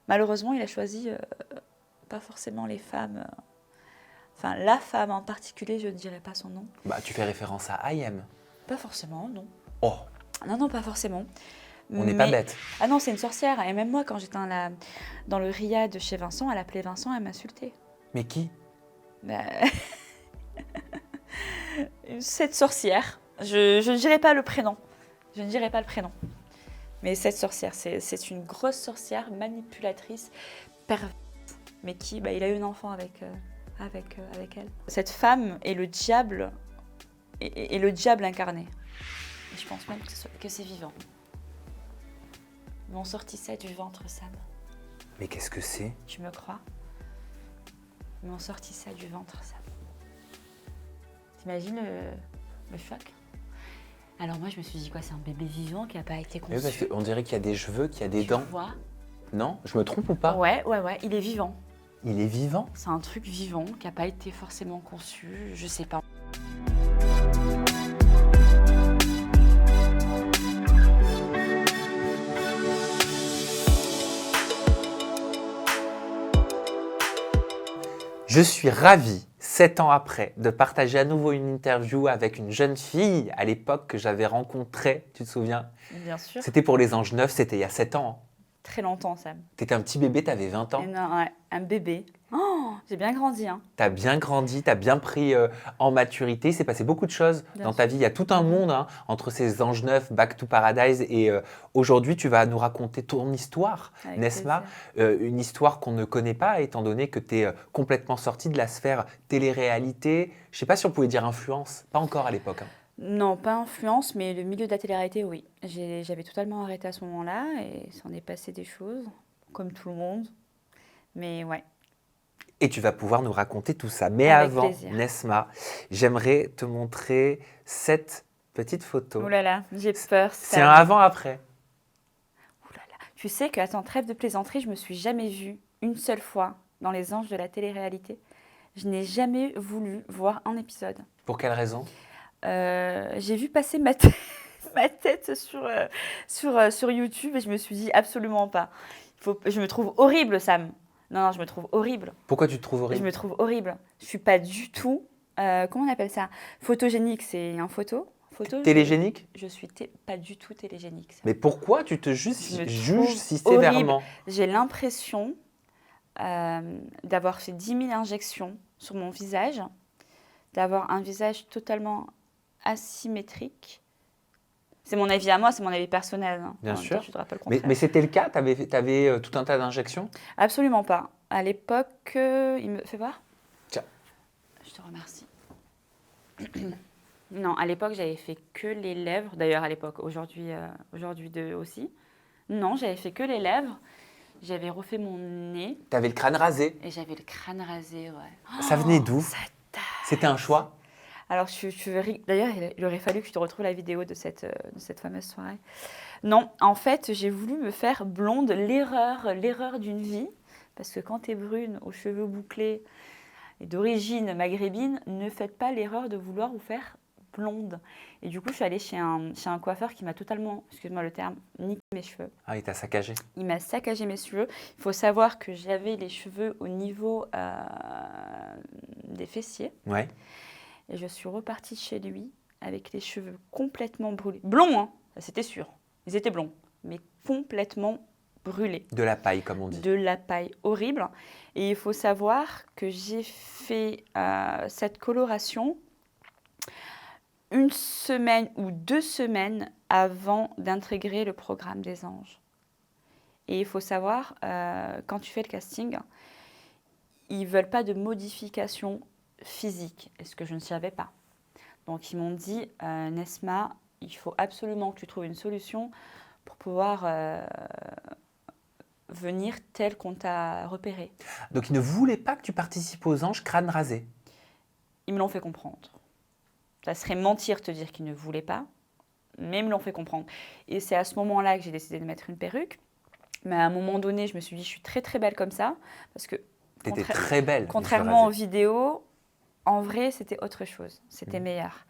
Malheureusement, il a choisi pas forcément les femmes. Enfin, la femme en particulier, je ne dirais pas son nom. Bah, tu fais référence à IM. Pas forcément, non. Oh, Non, non, pas forcément. on n'est pas bête. Ah non, c'est une sorcière. Et même moi, quand j'étais dans le riad chez Vincent, elle appelait Vincent, elle m'insultait. Mais qui? Bah, cette sorcière, je ne dirai pas le prénom. Je ne dirai pas le prénom. Mais cette sorcière, c'est une grosse sorcière, manipulatrice, perverse. Mais qui, il a eu un enfant avec elle. Cette femme est le diable, est le diable incarné. Et je pense même que c'est vivant. Ils m'ont sorti ça du ventre, Sam. Mais qu'est-ce que c'est? Tu me crois? Ils m'ont sorti ça du ventre, Sam. T'imagines le choc? Alors moi, je me suis dit quoi? C'est un bébé vivant qui n'a pas été conçu. Oui, parce qu'on dirait qu'il y a des cheveux, qu'il y a des Tu dents. vois? Non? Je me trompe ou pas? Ouais, il est vivant. Il est vivant? C'est un truc vivant qui n'a pas été forcément conçu, je sais pas. Je suis ravi, 7 ans après, de partager à nouveau une interview avec une jeune fille à l'époque que j'avais rencontrée, tu te souviens? Bien sûr. C'était pour les Anges Neufs, c'était il y a 7 ans. Très longtemps, Sam. T'étais un petit bébé, t'avais 20 ans. Et non, ouais, un bébé. Oh, j'ai bien grandi, hein. T'as bien grandi, t'as bien pris en maturité. Il s'est passé beaucoup de choses Bien dans sûr. ta vie. Il y a tout un monde entre ces Anges Neufs, Back to Paradise. Et aujourd'hui, tu vas nous raconter ton histoire, Avec Nesma. plaisir. Une histoire qu'on ne connaît pas, étant donné que tu es complètement sortie de la sphère télé-réalité. Je ne sais pas si on pouvait dire influence. Pas encore à l'époque. Hein. Non, pas influence, mais le milieu de la télé-réalité, oui. J'avais totalement arrêté à ce moment-là et s'en est passé des choses, comme tout le monde. Mais ouais, Et tu vas pouvoir nous raconter tout ça. Mais avec avant, plaisir. Nesma, j'aimerais te montrer cette petite photo. Oh là là, j'ai peur. C'est un avant-après. Oh là là. Tu sais que, attends, trêve de plaisanterie, je me suis jamais vue une seule fois dans Les Anges de la télé-réalité. Je n'ai jamais voulu voir un épisode. Pour quelle raison? J'ai vu passer ma tête sur YouTube et je me suis dit absolument pas. Je me trouve horrible, Sam. Non, je me trouve horrible. Pourquoi tu te trouves Je horrible? me trouve horrible. Je suis pas du tout. Comment on appelle ça? Photogénique, c'est un photo. Télégénique? Je suis pas du tout télégénique. Sam. Mais pourquoi tu te Je me juges trouve si horrible. sévèrement? J'ai l'impression d'avoir fait 10 000 injections sur mon visage, d'avoir un visage totalement asymétrique. C'est mon avis à moi, c'est mon avis personnel. Hein. Bien En même sûr. temps, tu ne diras pas le contraire. Mais c'était le cas? Tu avais tout un tas d'injections? Absolument pas. À l'époque, il me fait voir. Tiens. Je te remercie. Non, à l'époque, j'avais fait que les lèvres. D'ailleurs, à l'époque, aujourd'hui aussi. Non, j'avais fait que les lèvres. J'avais refait mon nez Tu avais le crâne rasé. et j'avais le crâne rasé, ouais. Ça venait d'où? Ça tape. C'était un choix? Alors, d'ailleurs, il aurait fallu que je te retrouve la vidéo de cette fameuse soirée. Non, en fait, j'ai voulu me faire blonde, l'erreur d'une vie. Parce que quand tu es brune, aux cheveux bouclés et d'origine maghrébine, ne faites pas l'erreur de vouloir vous faire blonde. Et du coup, je suis allée chez un coiffeur qui m'a totalement, excuse-moi le terme, niqué mes cheveux. Ah, il t'a saccagé. Il m'a saccagé mes cheveux. Il faut savoir que j'avais les cheveux au niveau des fessiers. Ouais. Et je suis repartie chez lui avec les cheveux complètement brûlés. Blonds, hein, ça c'était sûr. Ils étaient blonds, mais complètement brûlés. De la paille, comme on dit. De la paille horrible. Et il faut savoir que j'ai fait cette coloration 1 semaine ou 2 semaines avant d'intégrer le programme des Anges. Et il faut savoir, quand tu fais le casting, ils ne veulent pas de modification physique, et ce que je ne savais pas. Donc ils m'ont dit, Nesma, il faut absolument que tu trouves une solution pour pouvoir venir tel qu'on t'a repéré. Donc, ils ne voulaient pas que tu participes aux Anges crâne rasé. Ils me l'ont fait comprendre. Ça serait mentir te dire qu'ils ne voulaient pas, mais ils me l'ont fait comprendre. Et c'est à ce moment-là que j'ai décidé de mettre une perruque. Mais à un moment donné, je me suis dit, je suis très très belle comme ça, parce que T'étais très belle. contrairement aux vidéos, en vrai, c'était autre chose. C'était meilleur.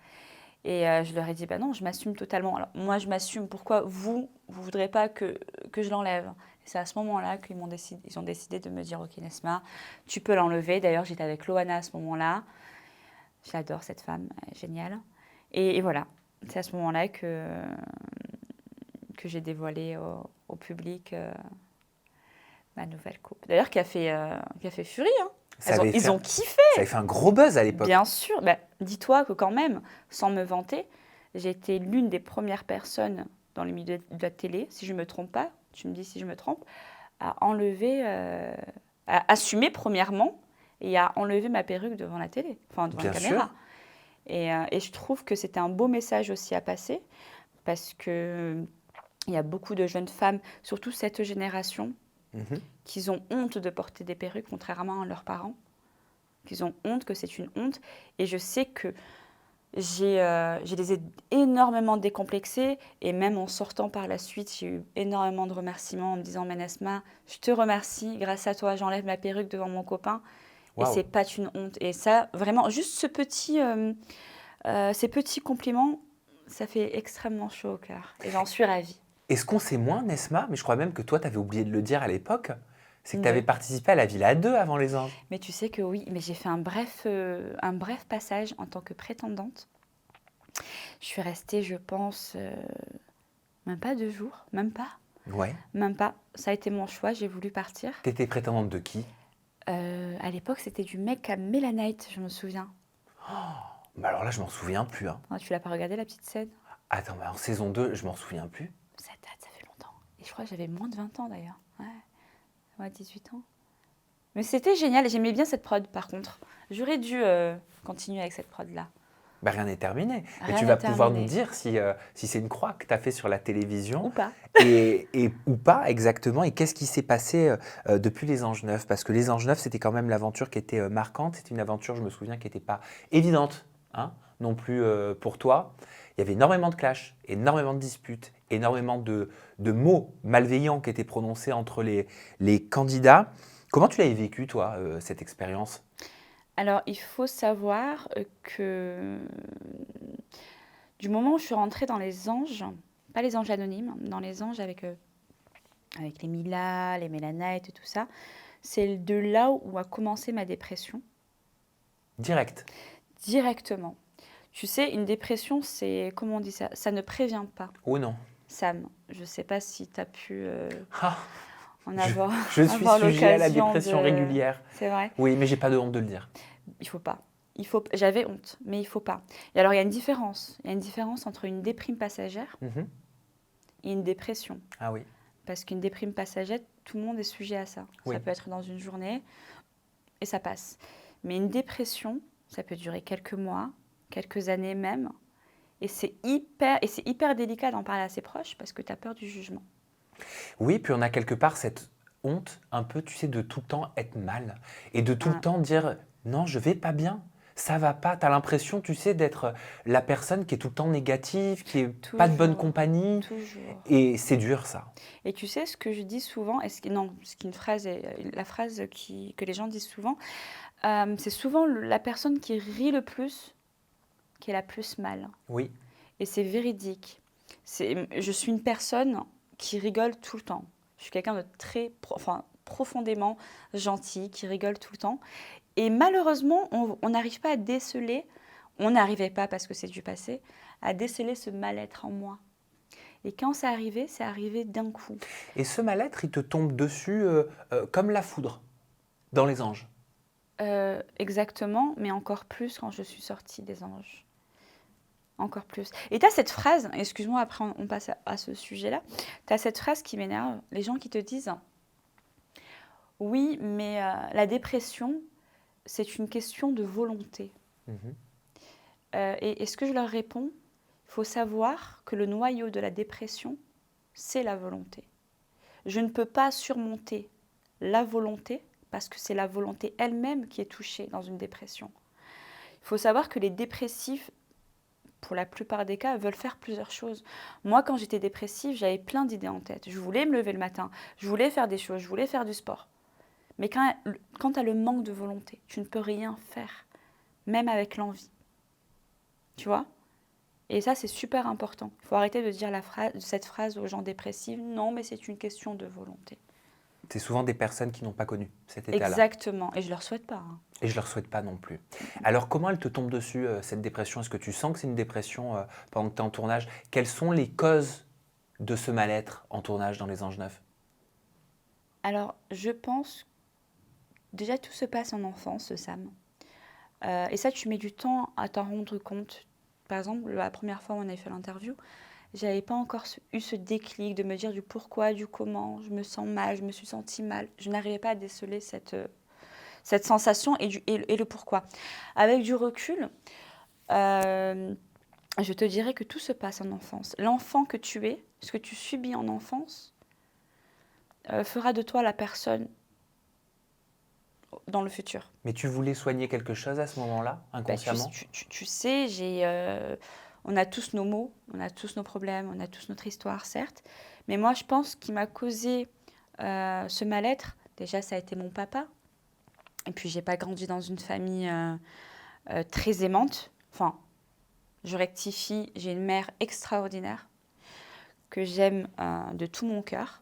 Et je leur ai dit, bah non, je m'assume totalement. Alors, moi, je m'assume. Pourquoi vous ne voudrez pas que je l'enlève? Et c'est à ce moment-là ils ont décidé de me dire, ok, Nesma, tu peux l'enlever. D'ailleurs, j'étais avec Loana à ce moment-là. J'adore cette femme, elle est géniale. Et voilà, c'est à ce moment-là que j'ai dévoilé au public ma nouvelle coupe. D'ailleurs, qui a fait furie. Hein. Ils ont kiffé. Ça avait fait un gros buzz à l'époque. Bien sûr. Bah, dis-toi que quand même, sans me vanter, j'ai été l'une des premières personnes dans le milieu de la télé, si je ne me trompe pas, tu me dis si je me trompe, à enlever, à assumer premièrement et à enlever ma perruque devant la télé, enfin devant Bien la caméra. sûr. Et je trouve que c'était un beau message aussi à passer parce que il y a beaucoup de jeunes femmes, surtout cette génération, qui ont honte de porter des perruques, contrairement à leurs parents, qu'ils ont honte, que c'est une honte. Et je sais que je les ai énormément décomplexés. Et même en sortant par la suite, j'ai eu énormément de remerciements en me disant, Manasma, je te remercie, grâce à toi, j'enlève ma perruque devant mon copain. Wow. Et c'est pas une honte. Et ça, vraiment, juste ces petits compliments, ça fait extrêmement chaud au cœur. Et j'en suis ravie. Est-ce qu'on sait moins, Nesma? Mais je crois même que toi, tu avais oublié de le dire à l'époque. C'est que tu Oui. avais participé à la Villa 2 avant les Anges. Mais tu sais que oui, mais j'ai fait un bref passage en tant que prétendante. Je suis restée, je pense, même pas 2 jours, même pas. Ouais. Même pas. Ça a été mon choix, j'ai voulu partir. T'étais prétendante de qui? À l'époque, c'était du mec à Mélanite, je me souviens. Bah alors là, je m'en souviens plus. Hein. Ah, tu l'as pas regardé, la petite scène? Attends, mais en saison 2, je m'en souviens plus. Ça date, ça fait longtemps. Et je crois que j'avais moins de 20 ans d'ailleurs. Ouais, 18 ans. Mais c'était génial, j'aimais bien cette prod par contre. J'aurais dû continuer avec cette prod-là. Bah rien n'est terminé. Mais Rien tu n'est vas pouvoir terminé. nous dire si c'est une croix que tu as fait sur la télévision Ou pas. et ou pas exactement. Et qu'est-ce qui s'est passé depuis les Anges Neufs? Parce que les Anges Neufs, c'était quand même l'aventure qui était marquante. C'était une aventure, je me souviens, qui n'était pas évidente hein, non plus pour toi. Il y avait énormément de clashs, énormément de disputes, énormément de mots malveillants qui étaient prononcés entre les candidats. Comment tu l'avais vécu, toi, cette expérience? Alors, il faut savoir que du moment où je suis rentrée dans les anges, pas les anges anonymes, dans les anges avec les Mila, les Mélanite et tout ça, c'est de là où a commencé ma dépression, Direct. directement. Tu sais, une dépression, c'est, comment on dit ça? Ça ne prévient pas. Ou non? Sam, je ne sais pas si tu as pu Ah, en avoir, je suis avoir sujet à la l'occasion dépression de... régulière. C'est vrai? Oui, mais j'ai pas de honte de le dire. Il faut pas. J'avais honte, mais il faut pas. Et alors, il y a une différence. Il y a une différence entre une déprime passagère Mhm. et une dépression. Ah oui. Parce qu'une déprime passagère, tout le monde est sujet à ça. Oui. Ça peut être dans une journée et ça passe. Mais une dépression, ça peut durer quelques mois, quelques années même. Et c'est hyper délicat d'en parler à ses proches parce que tu as peur du jugement. Oui, puis on a quelque part cette honte, un peu, tu sais, de tout le temps être mal. Et de tout le Ouais. temps dire, non, je vais pas bien. Ça va pas. Tu as l'impression, tu sais, d'être la personne qui est tout le temps négative, qui est pas de bonne Toujours. compagnie. Toujours. Et c'est dur, ça. Et tu sais ce que je dis souvent, la phrase que les gens disent souvent, c'est souvent la personne qui rit le plus qui est la plus mal. Oui. Et c'est véridique. Je suis une personne qui rigole tout le temps. Je suis quelqu'un de profondément gentil, qui rigole tout le temps. Et malheureusement, on n'arrive pas à déceler, on n'arrivait pas parce que c'est du passé, à déceler ce mal-être en moi. Et quand c'est arrivé d'un coup. Et ce mal-être, il te tombe dessus comme la foudre dans les anges. Exactement, mais encore plus quand je suis sortie des anges. Encore plus. Et tu as cette phrase, excuse-moi, après on passe à ce sujet-là, tu as cette phrase qui m'énerve, les gens qui te disent « Oui, mais la dépression, c'est une question de volonté. Mhm. Et ce que je leur réponds, il faut savoir que le noyau de la dépression, c'est la volonté. Je ne peux pas surmonter la volonté parce que c'est la volonté elle-même qui est touchée dans une dépression. Il faut savoir que les dépressifs, pour la plupart des cas, veulent faire plusieurs choses. Moi, quand j'étais dépressive, j'avais plein d'idées en tête. Je voulais me lever le matin, je voulais faire des choses, je voulais faire du sport. Mais quand tu as le manque de volonté, tu ne peux rien faire, même avec l'envie. Tu vois ? Et ça, c'est super important. Il faut arrêter de dire cette phrase aux gens dépressifs. Non, mais c'est une question de volonté. C'est souvent des personnes qui n'ont pas connu cet état-là. Exactement. Et je ne leur souhaite pas, hein. Et je ne leur souhaite pas non plus. Alors, comment elle te tombe dessus, cette dépression? Est-ce que tu sens que c'est une dépression pendant que tu es en tournage? Quelles sont les causes de ce mal-être en tournage dans Les Anges Neufs? Alors, je pense, déjà, tout se passe en enfance, Sam. Et ça, tu mets du temps à t'en rendre compte. Par exemple, la première fois où on avait fait l'interview, j'avais pas encore eu ce déclic de me dire du pourquoi, du comment, je me sens mal, je me suis sentie mal. Je n'arrivais pas à déceler cette sensation et le pourquoi. Avec du recul, je te dirais que tout se passe en enfance. L'enfant que tu es, ce que tu subis en enfance, fera de toi la personne dans le futur. Mais tu voulais soigner quelque chose à ce moment-là, Bah, inconsciemment? tu sais, on a tous nos maux, on a tous nos problèmes, on a tous notre histoire, certes. Mais moi, je pense qu'il m'a causé ce mal-être. Déjà, ça a été mon papa. Et puis, j'ai pas grandi dans une famille très aimante. Enfin, je rectifie, j'ai une mère extraordinaire que j'aime de tout mon cœur.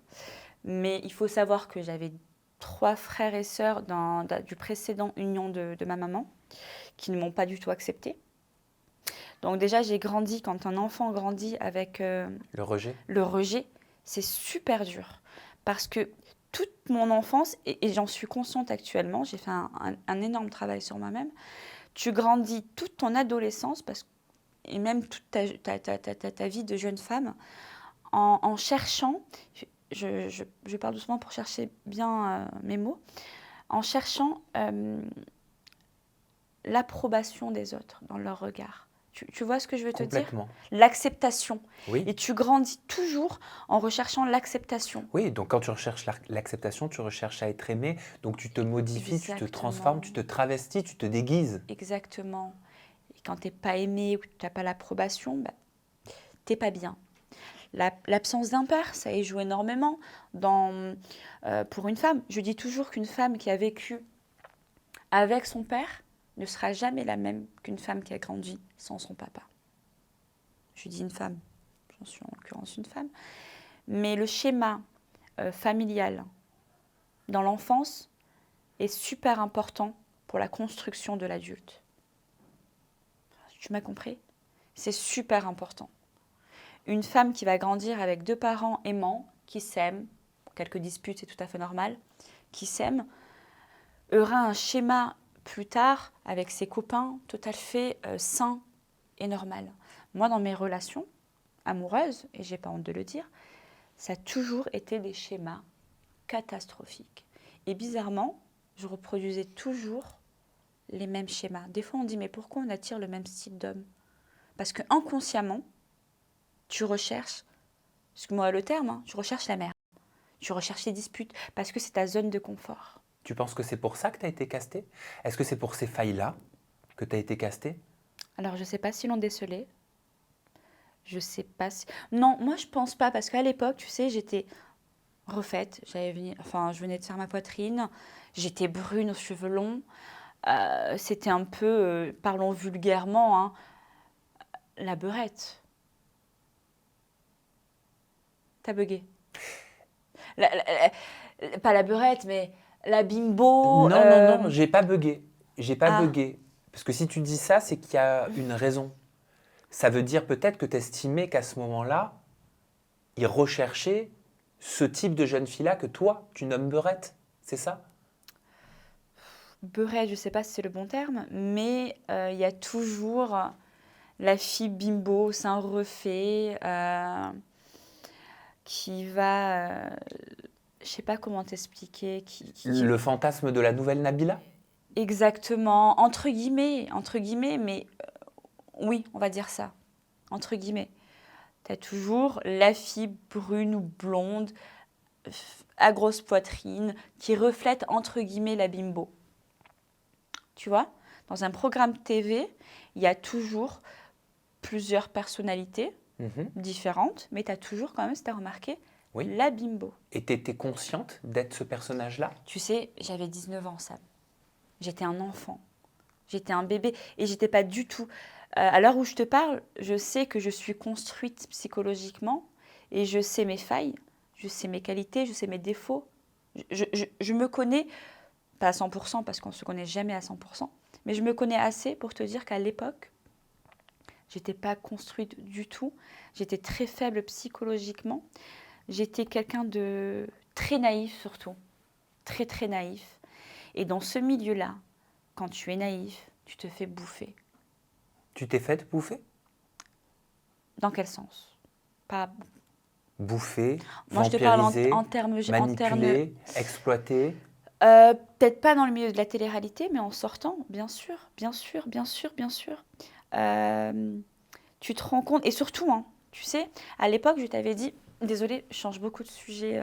Mais il faut savoir que j'avais 3 frères et sœurs du précédent union de ma maman qui ne m'ont pas du tout acceptée. Donc déjà, j'ai grandi, quand un enfant grandit avec Le rejet? le rejet, c'est super dur. Parce que toute mon enfance, et j'en suis consciente actuellement, j'ai fait un énorme travail sur moi-même, tu grandis toute ton adolescence, et même toute ta vie de jeune femme, en cherchant, je parle doucement pour chercher bien mes mots, en cherchant l'approbation des autres dans leur regard. Tu vois ce que je veux te dire? Complètement. L'acceptation. Oui. Et tu grandis toujours en recherchant l'acceptation. Oui, donc quand tu recherches l'acceptation, tu recherches à être aimé, donc tu te modifies, tu te transformes, tu te travestis, tu te déguises. Exactement. Et quand tu n'es pas aimé ou que tu n'as pas l'approbation, bah, tu n'es pas bien. L'absence d'un père, ça y joue énormément pour une femme. Je dis toujours qu'une femme qui a vécu avec son père ne sera jamais la même qu'une femme qui a grandi sans son papa. Je dis une femme, j'en suis en l'occurrence une femme. Mais le schéma familial dans l'enfance est super important pour la construction de l'adulte. Tu m'as compris? C'est super important. Une femme qui va grandir avec 2 parents aimants, qui s'aiment, quelques disputes, c'est tout à fait normal, qui s'aiment, aura un schéma plus tard avec ses copains tout à fait sain et normal. Moi, dans mes relations amoureuses, et j'ai pas honte de le dire, ça a toujours été des schémas catastrophiques. Et bizarrement, je reproduisais toujours les mêmes schémas. Des fois, on dit, mais pourquoi on attire le même style d'homme? Parce que inconsciemment, tu recherches, excuse-moi le terme, hein, tu recherches la merde. Tu recherches les disputes, parce que c'est ta zone de confort. Tu penses que c'est pour ça que tu as été casté? Est-ce que c'est pour ces failles-là que tu as été casté? Alors, je ne sais pas s'ils l'ont décelé. Je sais pas si... Non, moi, je pense pas, parce qu'à l'époque, tu sais, j'étais refaite. Je venais de faire ma poitrine. J'étais brune aux cheveux longs. C'était un peu, parlons vulgairement, hein, la beurette. T'as bugué. Pas la beurette, mais la bimbo. Non, non, non, j'ai pas bugué. J'ai pas Ah, bugué. Parce que si tu dis ça, c'est qu'il y a une raison. Ça veut dire peut-être que tu estimais qu'à ce moment-là, ils recherchaient ce type de jeune fille-là que toi, tu nommes beurette. C'est ça? beurette, je sais pas si c'est le bon terme, mais il y a toujours la fille bimbo, sein refait, qui va, je sais pas comment t'expliquer, Le fantasme de la nouvelle Nabila? exactement, entre guillemets, mais oui, on va dire ça, entre guillemets. T'as toujours la fille brune ou blonde, à grosse poitrine, qui reflète entre guillemets la bimbo. Tu vois, dans un programme TV, il y a toujours plusieurs personnalités Mhm. différentes, mais tu as toujours quand même, si tu as remarqué, Oui. la bimbo. Et tu étais consciente d'être ce personnage-là? Tu sais, j'avais 19 ans, Sam. J'étais un enfant. J'étais un bébé et j'étais pas du tout À l'heure où je te parle, je sais que je suis construite psychologiquement et je sais mes failles, je sais mes qualités, je sais mes défauts. Je me connais, pas à 100% parce qu'on ne se connaît jamais à 100%, mais je me connais assez pour te dire qu'à l'époque, j'étais pas construite du tout. J'étais très faible psychologiquement. J'étais quelqu'un de très naïf surtout, très très naïf. Et dans ce milieu-là, quand tu es naïf, tu te fais bouffer. Tu t'es fait bouffer? Dans quel sens? Pas. Bouffer, Moi, je te parle vampiriser, en termes, manipuler, exploiter. peut-être pas dans le milieu de la télé-réalité, mais en sortant, bien sûr, bien sûr, bien sûr, bien sûr. Euh, Tu te rends compte, et surtout, hein, tu sais, à l'époque, je t'avais dit, désolée, je change beaucoup de sujets,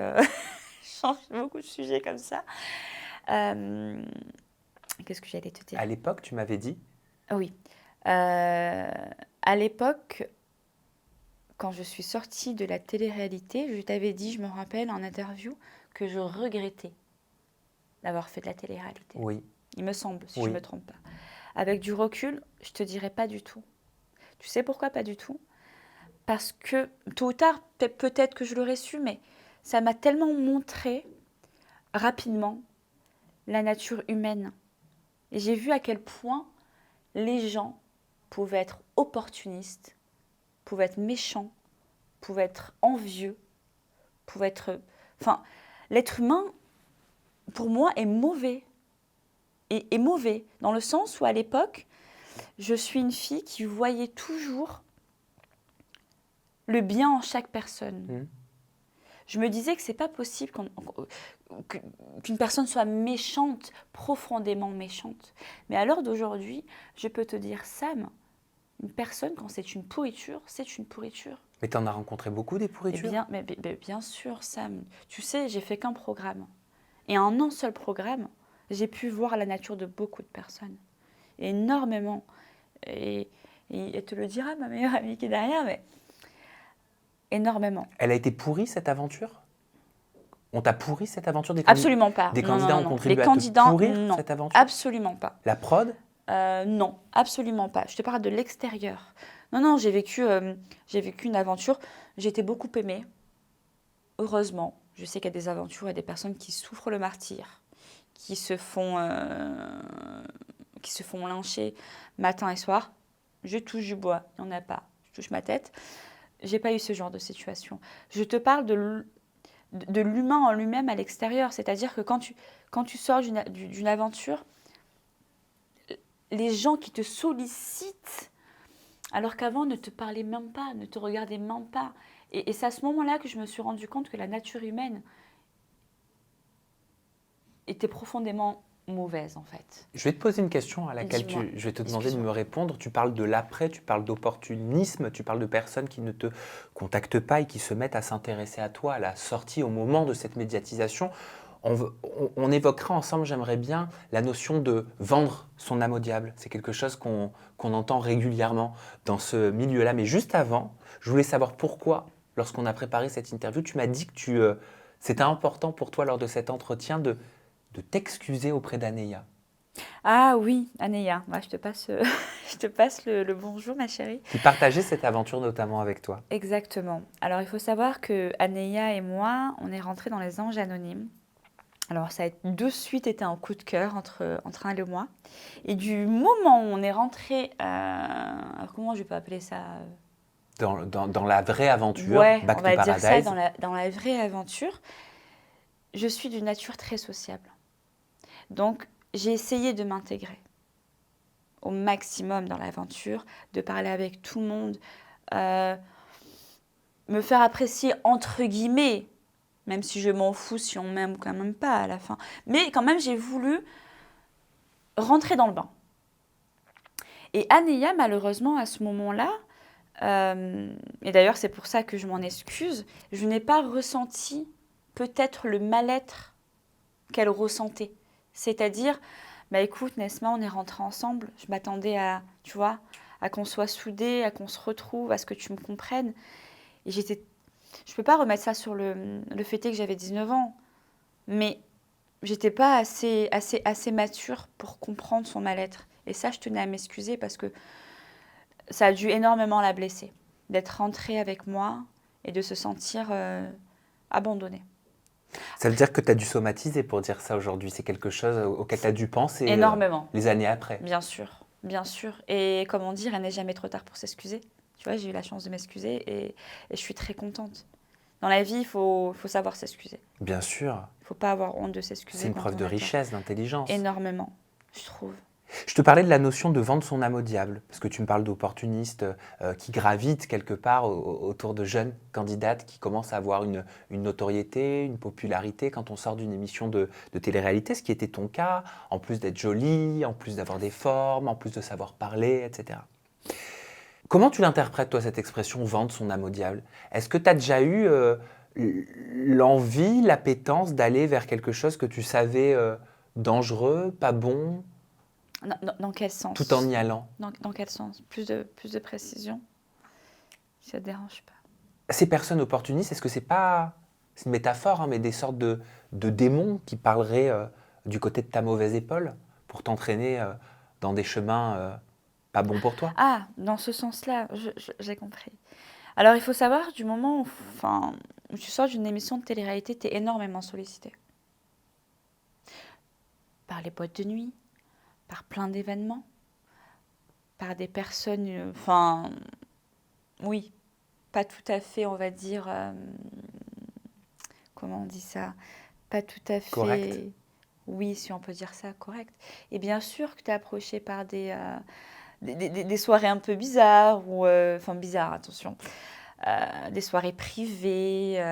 je change beaucoup de sujets comme ça. Euh, Qu'est-ce que j'allais te À dire? l'époque, tu m'avais dit, Ah oui. À l'époque, quand je suis sortie de la télé-réalité, je t'avais dit, je me rappelle en interview, que je regrettais d'avoir fait de la télé-réalité. oui, Il me semble, si je ne oui. me trompe pas. Avec du recul, je te dirais pas du tout. Tu sais pourquoi pas du tout? Parce que tôt ou tard, peut-être que je l'aurais su, mais ça m'a tellement montré rapidement la nature humaine. Et j'ai vu à quel point les gens pouvaient être opportunistes, pouvaient être méchants, pouvaient être envieux, pouvaient être... Enfin, l'être humain, pour moi, est mauvais. Et mauvais, dans le sens où à l'époque, je suis une fille qui voyait toujours le bien en chaque personne. Hmm. Je me disais que c'est pas possible qu'une personne soit méchante, profondément méchante. Mais à l'heure d'aujourd'hui, je peux te dire, Sam, une personne, quand c'est une pourriture, c'est une pourriture. Mais tu en as rencontré beaucoup des pourritures? Mais bien sûr, Sam. Tu sais, j'ai fait qu'un programme. Et en un seul programme, j'ai pu voir la nature de beaucoup de personnes. Énormément. Et, et elle te le dira, ma meilleure amie qui est derrière, mais énormément. Elle a été pourrie, cette aventure? On t'a pourri cette aventure? Absolument pas. Des Non, non, candidats non, ont non. contribué Les à te candidats, pourrir non. cette aventure? Absolument pas. La prod? Non, absolument pas. Je te parle de l'extérieur. Non, non, j'ai vécu une aventure. J'ai été beaucoup aimée. Heureusement. Je sais qu'il y a des aventures et des personnes qui souffrent le martyre, qui se font lyncher matin et soir. Je touche du bois, il n'y en a pas. Je touche ma tête. J'ai pas eu ce genre de situation. Je te parle de l'humain en lui-même à l'extérieur. C'est-à-dire que quand tu sors d'une aventure, les gens qui te sollicitent, alors qu'avant ne te parlaient même pas, ne te regardaient même pas. Et c'est à ce moment-là que je me suis rendu compte que la nature humaine était profondément mauvaise, en fait. Je vais te poser une question à laquelle Dis-moi. je vais te demander de Excuse-moi. me répondre. Tu parles de l'après, tu parles d'opportunisme, tu parles de personnes qui ne te contactent pas et qui se mettent à s'intéresser à toi à la sortie, au moment de cette médiatisation. On évoquera ensemble, j'aimerais bien, la notion de vendre son âme au diable. C'est quelque chose qu'on entend régulièrement dans ce milieu-là. Mais juste avant, je voulais savoir pourquoi, lorsqu'on a préparé cette interview, tu m'as dit que c'était important pour toi lors de cet entretien de t'excuser auprès d'Anéa. Ah oui, Anéa, moi, je te passe, je te passe le bonjour, ma chérie. Qui partageait cette aventure notamment avec toi. Exactement. Alors, il faut savoir que Anéa et moi, on est rentrés dans les Anges Anonymes. Alors, ça a de suite été un coup de cœur entre elle et moi. Et du moment où on est rentré, comment je peux appeler ça? Dans la vraie aventure, Ouais, Back on to va dire ça Paradise. dans la vraie aventure. Je suis d'une nature très sociable. Donc, j'ai essayé de m'intégrer au maximum dans l'aventure, de parler avec tout le monde, euh, me faire apprécier entre guillemets, même si je m'en fous si on m'aime ou quand même pas à la fin. Mais quand même, j'ai voulu rentrer dans le bain. Et Anéa, malheureusement, à ce moment-là, et d'ailleurs c'est pour ça que je m'en excuse, je n'ai pas ressenti peut-être le mal-être qu'elle ressentait. C'est-à-dire, bah écoute Nesma, on est rentrés ensemble, je m'attendais à, tu vois, à qu'on soit soudés, à qu'on se retrouve, à ce que tu me comprennes. Et je peux pas remettre ça sur le fait est que j'avais 19 ans, mais j'étais pas assez mature pour comprendre son mal-être. Et ça, je tenais à m'excuser parce que ça a dû énormément la blesser, d'être rentrée avec moi et de se sentir abandonnée. Ça veut dire que tu as dû somatiser pour dire ça aujourd'hui. C'est quelque chose auquel tu as dû penser Énormément, les années après. bien sûr, bien sûr. Et comment dire, il n'est jamais trop tard pour s'excuser. Tu vois, j'ai eu la chance de m'excuser et je suis très contente. Dans la vie, il faut savoir s'excuser. Bien sûr. Il ne faut pas avoir honte de s'excuser. C'est une quand preuve on de a tort. richesse, d'intelligence. Énormément, je trouve. Je te parlais de la notion de vendre son âme au diable, parce que tu me parles d'opportunistes qui gravitent quelque part autour de jeunes candidates qui commencent à avoir une notoriété, une popularité quand on sort d'une émission de télé-réalité, ce qui était ton cas, en plus d'être jolie, en plus d'avoir des formes, en plus de savoir parler, etc. Comment tu l'interprètes, toi, cette expression « vendre son âme au diable » Est-ce que tu as déjà eu l'envie, l'appétence d'aller vers quelque chose que tu savais dangereux, pas bon, Dans quel sens? tout en y allant? Dans quel sens? Plus de précision? Si ça ne te dérange pas. Ces personnes opportunistes, est-ce que c'est pas, c'est une métaphore, hein, mais des sortes de démons qui parleraient du côté de ta mauvaise épaule pour t'entraîner dans des chemins pas bons pour toi? Ah, dans ce sens-là, j'ai compris. Alors, il faut savoir, du moment où tu sors d'une émission de télé-réalité, tu es énormément sollicité. Par les boîtes de nuit, par plein d'événements, par des personnes, oui, pas tout à fait, on va dire, comment on dit ça? Pas tout à fait... Correct. Oui, si on peut dire ça, correct. Et bien sûr que tu es approché par des soirées un peu bizarres, ou bizarres, attention, des soirées privées,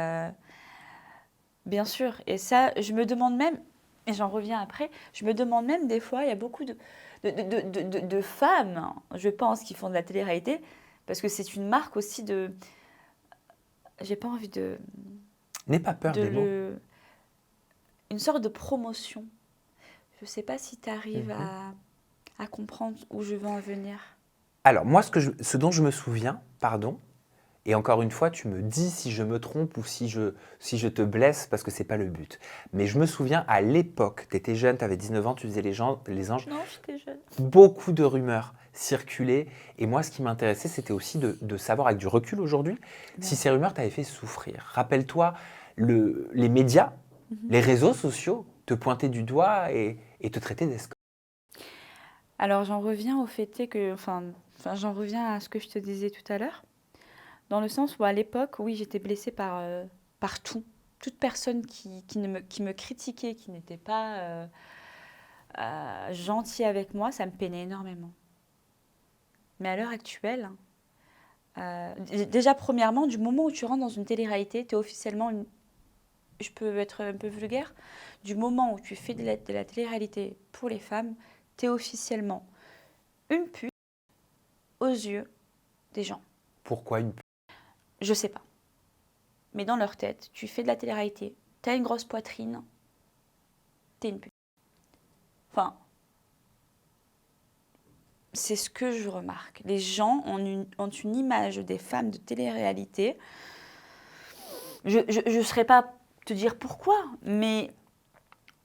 bien sûr. Et ça, je me demande même, et j'en reviens après, je me demande même des fois, il y a beaucoup de femmes, je pense, qui font de la télé-réalité, parce que c'est une marque aussi de... J'ai pas envie de... N'aie pas peur des mots. Une sorte de promotion. Je sais pas si tu arrives Mhm. à comprendre où je veux en venir. Alors, moi, ce dont je me souviens, pardon, et encore une fois, tu me dis si je me trompe ou si je te blesse, parce que ce n'est pas le but. Mais je me souviens, à l'époque, tu étais jeune, tu avais 19 ans, tu faisais les anges, Non, j'étais jeune. beaucoup de rumeurs circulaient. Et moi, ce qui m'intéressait, c'était aussi de savoir, avec du recul aujourd'hui, si ces rumeurs t'avaient fait souffrir. Rappelle-toi, les médias, les réseaux sociaux te pointaient du doigt et te traitaient d'escroc. Alors, j'en reviens au fait que... j'en reviens à ce que je te disais tout à l'heure. Dans le sens où, à l'époque, oui, j'étais blessée par tout. Toute personne qui me critiquait, qui n'était pas gentil avec moi, ça me peinait énormément. Mais à l'heure actuelle, déjà, premièrement, du moment où tu rentres dans une télé-réalité, tu es officiellement une... Je peux être un peu vulgaire. Du moment où tu fais de la télé-réalité pour les femmes, tu es officiellement une pute aux yeux des gens. Pourquoi une... Je sais pas. Mais dans leur tête, tu fais de la télé-réalité, t'as une grosse poitrine, t'es une pute. Enfin, c'est ce que je remarque. Les gens ont une image des femmes de télé-réalité. Je ne saurais pas te dire pourquoi, mais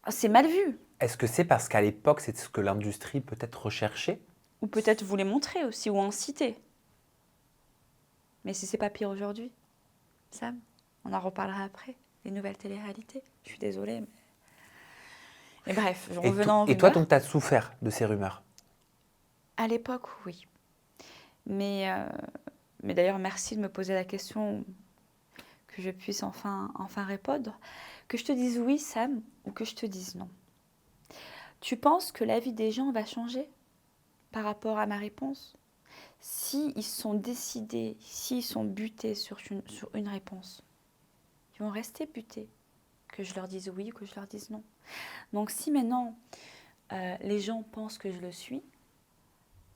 c'est mal vu. Est-ce que c'est parce qu'à l'époque, c'est ce que l'industrie peut-être recherchait? Ou peut-être vous les montrer aussi, ou inciter. Mais si c'est pas pire aujourd'hui, Sam, on en reparlera après, les nouvelles télé-réalités. Je suis désolée, mais... Et bref, revenons aux Et toi, rumeurs. donc, tu as souffert de ces rumeurs? À l'époque, oui. Mais d'ailleurs, merci de me poser la question, que je puisse enfin répondre. Que je te dise oui, Sam, ou que je te dise non. Tu penses que la vie des gens va changer par rapport à ma réponse? S'ils sont décidés, s'ils sont butés sur une réponse, ils vont rester butés, que je leur dise oui ou que je leur dise non. Donc si maintenant les gens pensent que je le suis,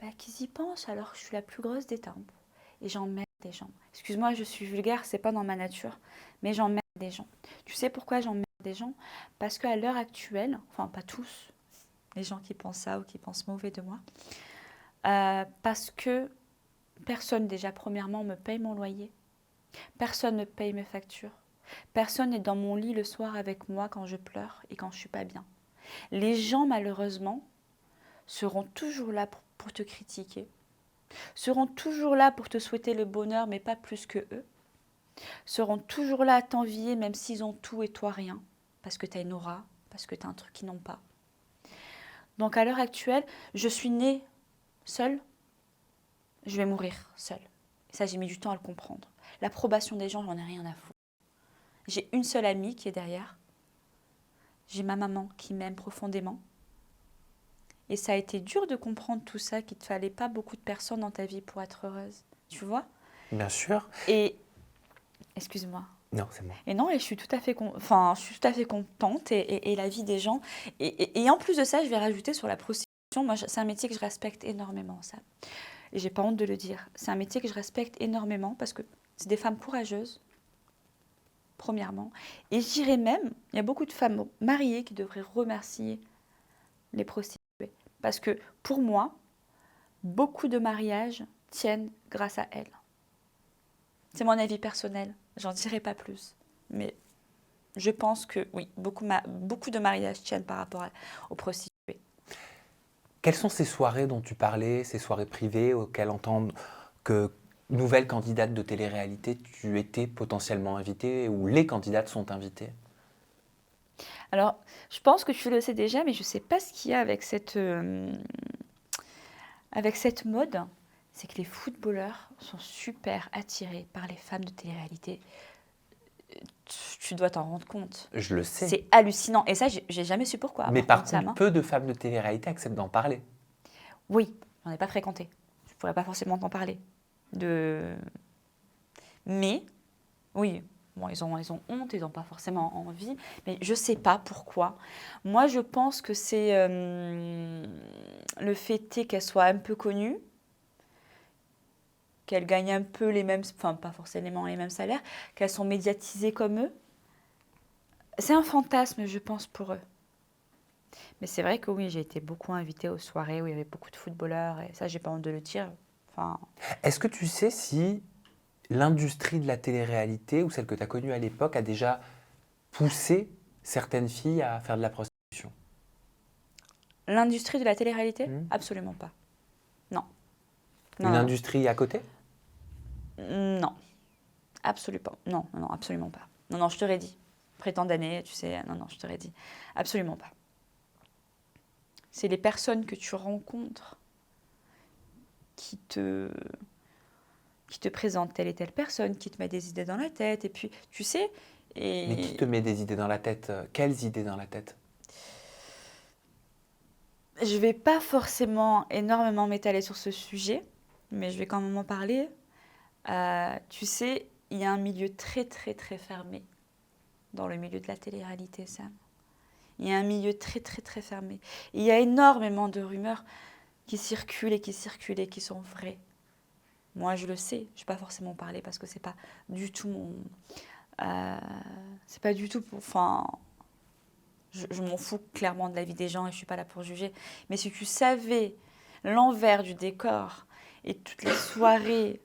bah, qu'ils y pensent alors que je suis la plus grosse des timbres. Et j'emmerde des gens. Excuse-moi, je suis vulgaire, c'est pas dans ma nature, mais j'emmerde des gens. Tu sais pourquoi j'emmerde des gens? Parce qu'à l'heure actuelle, enfin pas tous, les gens qui pensent ça ou qui pensent mauvais de moi, parce que personne déjà premièrement me paye mon loyer, personne ne paye mes factures, personne n'est dans mon lit le soir avec moi quand je pleure et quand je suis pas bien. Les gens malheureusement seront toujours là pour te critiquer, seront toujours là pour te souhaiter le bonheur, mais pas plus que eux, seront toujours là à t'envier, même s'ils ont tout et toi rien, parce que tu as une aura, parce que tu as un truc qu'ils n'ont pas. Donc à l'heure actuelle, je suis née seule, je vais mourir seule. Et ça, j'ai mis du temps à le comprendre. L'approbation des gens, j'en ai rien à foutre. J'ai une seule amie qui est derrière. J'ai ma maman qui m'aime profondément. Et ça a été dur de comprendre tout ça, qu'il ne te fallait pas beaucoup de personnes dans ta vie pour être heureuse. Tu vois? Bien sûr. Et, excuse-moi. Non, c'est moi. Et non, et je suis tout à fait, je suis tout à fait contente et la vie des gens. Et en plus de ça, je vais rajouter sur la prostitution. Moi, c'est un métier que je respecte énormément, ça. Et j'ai pas honte de le dire. C'est un métier que je respecte énormément parce que c'est des femmes courageuses, premièrement. Et je dirais même, il y a beaucoup de femmes mariées qui devraient remercier les prostituées. Parce que pour moi, beaucoup de mariages tiennent grâce à elles. C'est mon avis personnel, j'en dirai pas plus. Mais je pense que oui, beaucoup de mariages tiennent par rapport aux prostituées. Quelles sont ces soirées dont tu parlais, ces soirées privées auxquelles entendent que nouvelle candidate de télé-réalité, tu étais potentiellement invitée ou les candidates sont invitées? Alors, je pense que tu le sais déjà, mais je ne sais pas ce qu'il y a avec cette mode. C'est que les footballeurs sont super attirés par les femmes de télé-réalité. Tu dois t'en rendre compte. Je le sais. C'est hallucinant. Et ça, j'ai jamais su pourquoi. Mais par Sam, contre, hein. peu de femmes de télé-réalité acceptent d'en parler. Oui, j'en ai pas fréquenté. Je pourrais pas forcément t'en parler. Mais, oui, bon, ils ont honte, ils n'ont pas forcément envie. Mais je sais pas pourquoi. Moi, je pense que c'est le fait est qu'elle soit un peu connue, qu'elles gagnent un peu les mêmes, enfin pas forcément les mêmes salaires, qu'elles sont médiatisées comme eux. C'est un fantasme, je pense, pour eux. Mais c'est vrai que oui, j'ai été beaucoup invitée aux soirées où il y avait beaucoup de footballeurs, et ça, j'ai pas honte de le dire. Enfin, Est-ce que tu sais si l'industrie de la télé-réalité, ou celle que tu as connue à l'époque, a déjà poussé certaines filles à faire de la prostitution? l'industrie de la télé-réalité? Hmm. Absolument pas. Non. Une industrie à côté? Non. Absolument pas. Non, non, non, absolument pas. Non, non, je t'aurais dit. Prétend d'année, tu sais, non, non, je t'aurais dit. Absolument pas. C'est les personnes que tu rencontres qui te présentent telle et telle personne, qui te met des idées dans la tête, et puis, tu sais... Mais qui te met des idées dans la tête? Quelles idées dans la tête? Je vais pas forcément énormément m'étaler sur ce sujet, mais je vais quand même en parler. Tu sais, il y a un milieu très, très, très fermé dans le milieu de la télé-réalité, Sam. Il y a un milieu très, très, très fermé. Il y a énormément de rumeurs qui circulent et qui sont vraies. Moi, je le sais. Je ne vais pas forcément parler parce que c'est pas du tout mon... c'est pas du tout pour... Enfin, je m'en fous clairement de la vie des gens et je ne suis pas là pour juger. Mais si tu savais l'envers du décor et toutes les soirées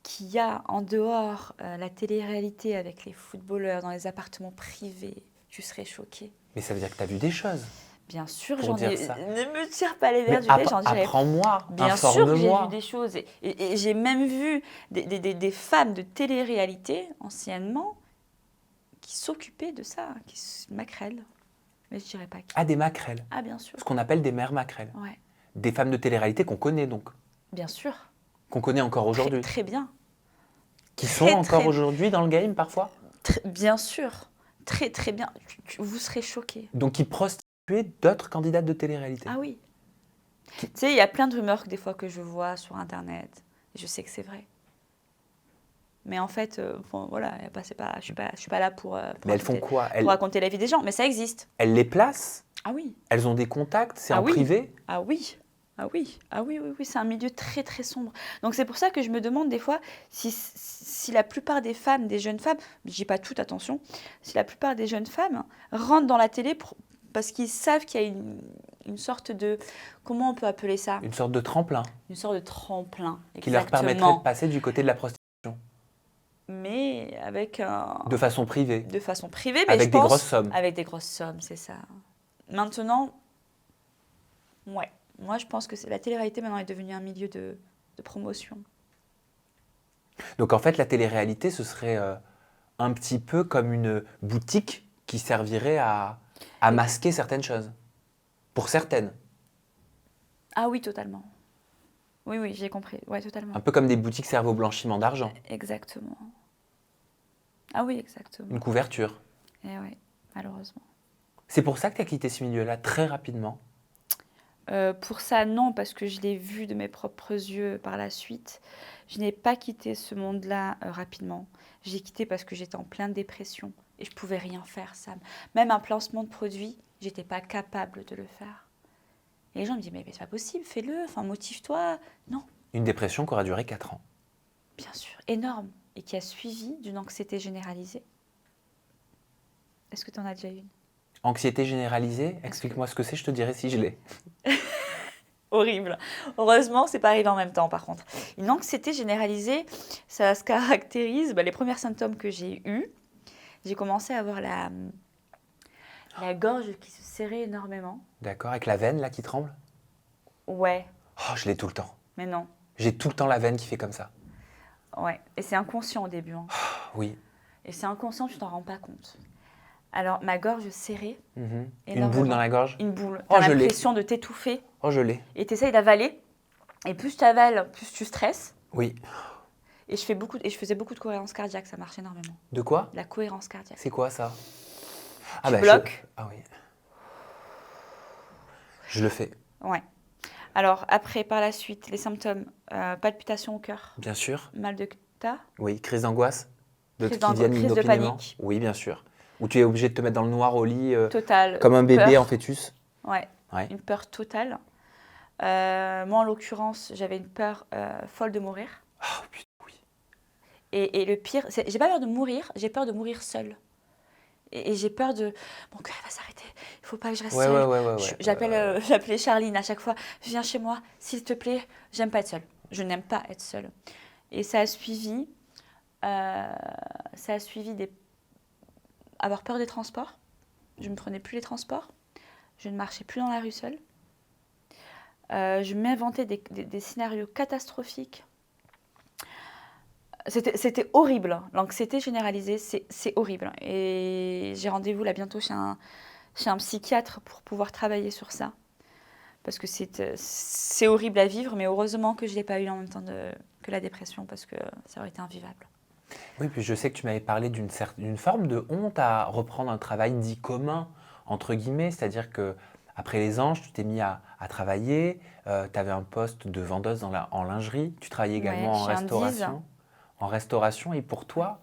qu'il y a en dehors, la télé-réalité avec les footballeurs dans les appartements privés, tu serais choquée. Mais ça veut dire que tu as vu des choses. Bien sûr, Pour j'en dire ai. ça. Ne me tire pas les Mais nerfs du nez, j'en dirais. apprends-moi, Bien sûr que j'ai informe-moi. vu des choses. Et j'ai même vu des femmes de télé-réalité, anciennement, qui s'occupaient de ça, maquerelles. Mais je dirais pas qui. Ah, des maquerelles. Ah, bien sûr. Ce qu'on appelle des mères maquerelles. Ouais, Des femmes de télé-réalité qu'on connaît donc. bien sûr. Qu'on connaît encore aujourd'hui. Très, très bien. Qui très, sont encore très- aujourd'hui dans le game parfois. Bien sûr. Très, très bien. Vous serez choqués. Donc qui prostituaient d'autres candidates de télé-réalité. Ah oui. Tu sais, il y a plein de rumeurs des fois que je vois sur Internet. Et je sais que c'est vrai. Mais en fait, bon, voilà, je suis pas là pour Mais elles font quoi? pour raconter la vie des gens. Mais ça existe. Elles les placent? Ah oui. Elles ont des contacts? C'est Ah en oui. privé? Ah oui. Ah oui. Ah oui, oui, oui. C'est un milieu très, très sombre. Donc c'est pour ça que je me demande des fois si la plupart des femmes, des jeunes femmes, je dis pas toutes, attention, si la plupart des jeunes femmes rentrent dans la télé parce qu'ils savent qu'il y a une sorte de... Comment on peut appeler ça? Une sorte de tremplin Une sorte de tremplin. qui leur permettrait de passer du côté de la prostitution. Mais avec un... De façon privée. De façon privée, mais Avec je des pense... grosses sommes. Avec des grosses sommes, c'est ça. Maintenant, ouais. Moi, je pense que la télé-réalité, maintenant, est devenue un milieu de promotion. Donc en fait, la télé-réalité, ce serait un petit peu comme une boutique qui servirait à masquer certaines choses. Pour certaines. Ah oui, totalement. Oui, oui, j'ai compris. Ouais, totalement. Un peu comme des boutiques servent au blanchiment d'argent. Exactement. Ah oui, exactement. Une couverture. Et ouais, malheureusement. C'est pour ça que tu as quitté ce milieu-là très rapidement. Pour ça, non, parce que je l'ai vu de mes propres yeux par la suite. Je n'ai pas quitté ce monde-là rapidement. J'ai quitté parce que j'étais en pleine dépression et je pouvais rien faire, Sam. Même un placement de produit, j'étais pas capable de le faire. Et les gens me disent, mais c'est pas possible, fais-le, enfin, motive-toi. Non, Une dépression qui aura duré 4 ans. bien sûr, énorme. Et qui a suivi d'une anxiété généralisée. Est-ce que tu en as déjà une? Anxiété généralisée, explique-moi ce que c'est, je te dirai si je l'ai. Horrible. Heureusement, c'est pas arrivé en même temps, par contre. Une anxiété généralisée, ça se caractérise. Les premiers symptômes que j'ai eus, j'ai commencé à avoir la gorge qui se serrait énormément. D'accord, avec la veine là qui tremble. Ouais, Oh, je l'ai tout le temps. mais non. J'ai tout le temps la veine qui fait comme ça. Ouais, et c'est inconscient au début. Hein. Oui. Et c'est inconscient, tu t'en rends pas compte. Alors, ma gorge serrée, Mhm. Une énormément. boule dans la gorge. Une boule. Oh, T'as je l'ai. l'impression de t'étouffer Oh, je l'ai. et t'essayes d'avaler. Et plus tu avales, plus tu stresses. Oui. Et je faisais beaucoup de cohérence cardiaque, ça marche énormément. De quoi? La cohérence cardiaque. C'est quoi ça? Tu bloques. Ah oui. Je le fais. Ouais. Alors, après, par la suite, les symptômes, palpitations au cœur, Bien sûr. mal de tête, Oui, crise d'angoisse crise qui viennent crise de inopinément. panique Oui, bien sûr. Où tu es obligé de te mettre dans le noir au lit totale, comme un bébé peur. en fœtus. Ouais, Ouais. une peur totale. Moi, en l'occurrence, j'avais une peur folle de mourir. Oh putain, oui. Et le pire, j'ai pas peur de mourir, j'ai peur de mourir seule. Et j'ai peur de... Mon cœur va s'arrêter, il faut pas que je reste seule. Ouais. J'appelais Charline à chaque fois. Viens chez moi, s'il te plaît, j'aime pas être seule. Je n'aime pas être seule. Et ça a suivi avoir peur des transports. Je ne prenais plus les transports. Je ne marchais plus dans la rue seule. Je m'inventais des scénarios catastrophiques. C'était horrible. L'anxiété généralisée, c'est horrible. Et j'ai rendez-vous là bientôt chez un psychiatre pour pouvoir travailler sur ça. Parce que c'est horrible à vivre, mais heureusement que je ne l'ai pas eu en même temps que la dépression, parce que ça aurait été invivable. Oui, puis je sais que tu m'avais parlé d'une forme de honte à reprendre un travail dit commun, entre guillemets, c'est-à-dire que après les anges, tu t'es mis à travailler, tu avais un poste de vendeuse en lingerie, tu travaillais également en chez restauration, et pour toi,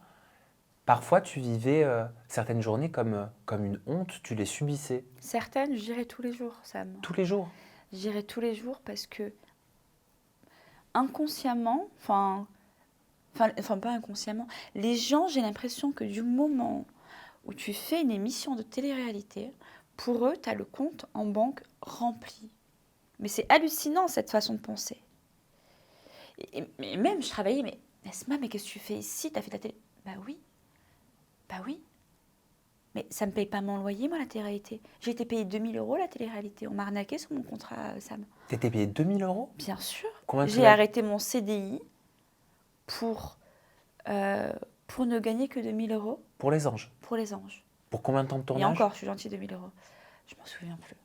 parfois tu vivais certaines journées comme une honte, tu les subissais. Certaines, je dirais tous les jours, Sam. Tous les jours. Je dirais tous les jours parce que inconsciemment, enfin pas inconsciemment, les gens, j'ai l'impression que du moment où tu fais une émission de télé-réalité, pour eux, tu as le compte en banque rempli. Mais c'est hallucinant cette façon de penser. Et même, je travaillais, mais Esma, mais qu'est-ce que tu fais ici? Tu as fait de la télé? Bah oui. Mais ça ne me paye pas mon loyer, moi, la télé-réalité. J'ai été payée 2 000 € la télé-réalité. On m'a arnaqué sur mon contrat, Sam. T'étais payé 2 000 €? Bien sûr. Combien J'ai arrêté mon CDI pour ne gagner que 2 000 € Pour les anges. pour les anges. Pour combien de temps de Et tournage? encore, je suis gentille, 2 000 €. Je m'en souviens plus.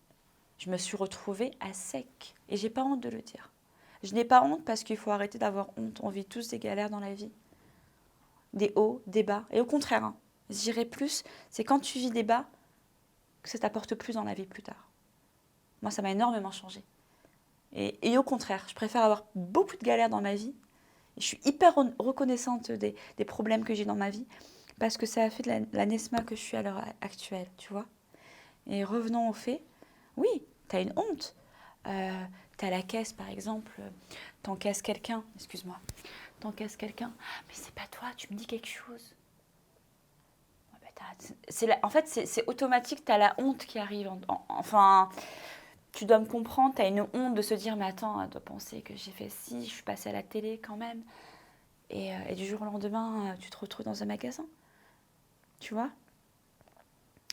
Je me suis retrouvée à sec. Et j'ai pas honte de le dire. Je n'ai pas honte parce qu'il faut arrêter d'avoir honte. On vit tous des galères dans la vie. Des hauts, des bas. Et au contraire, hein, je dirais plus, c'est quand tu vis des bas que ça t'apporte plus dans la vie plus tard. Moi, ça m'a énormément changé. Et au contraire, je préfère avoir beaucoup de galères dans ma vie. Et je suis hyper reconnaissante des problèmes que j'ai dans ma vie parce que ça a fait de la Nesma que je suis à l'heure actuelle, tu vois. Et revenons au fait, oui, tu as une honte. Tu as la caisse, par exemple, t'encaisses quelqu'un, excuse-moi, t'encaisses quelqu'un, mais c'est pas toi, tu me dis quelque chose. En fait, c'est automatique, tu as la honte qui arrive. Enfin, tu dois me comprendre, tu as une honte de se dire, mais attends, elle doit penser que j'ai fait ci, je suis passée à la télé quand même. Et du jour au lendemain, tu te retrouves dans un magasin. Tu vois?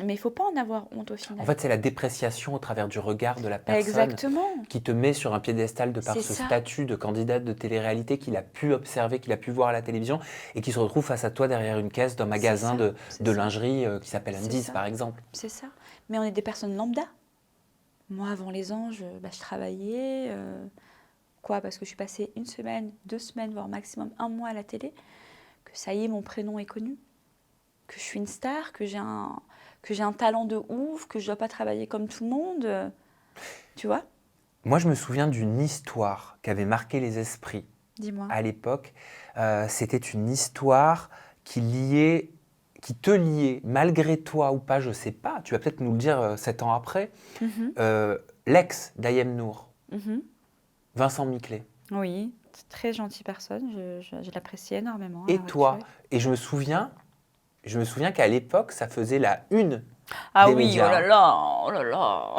Mais il faut pas en avoir honte au En final. fait, c'est la dépréciation au travers du regard de la personne Exactement, qui te met sur un piédestal de par c'est ce ça, statut de candidate de télé-réalité qu'il a pu observer, qu'il a pu voir à la télévision et qui se retrouve face à toi derrière une caisse d'un c'est magasin ça, de, c'est de ça, lingerie qui s'appelle c'est Undies, ça, par exemple. c'est ça. Mais on est des personnes lambda. Moi, avant les anges, je travaillais. Quoi, parce que je suis passée 1 semaine, 2 semaines, voire maximum 1 mois à la télé, que ça y est, mon prénom est connu, que je suis une star, que j'ai un talent de ouf, que je dois pas travailler comme tout le monde. Tu vois? Moi, je me souviens d'une histoire qui avait marqué les esprits Dis-moi. à l'époque. C'était une histoire qui te liait, malgré toi ou pas, je ne sais pas, tu vas peut-être nous le dire 7 ans après, Mhm, l'ex d'Ayem Nour, mhm. Vincent Miclet. Oui, c'est très gentille personne, je l'apprécie énormément à Et l'heure toi, actuelle. et je me souviens qu'à l'époque, ça faisait la une Ah des oui, oh médias, là hein. là, oh là là.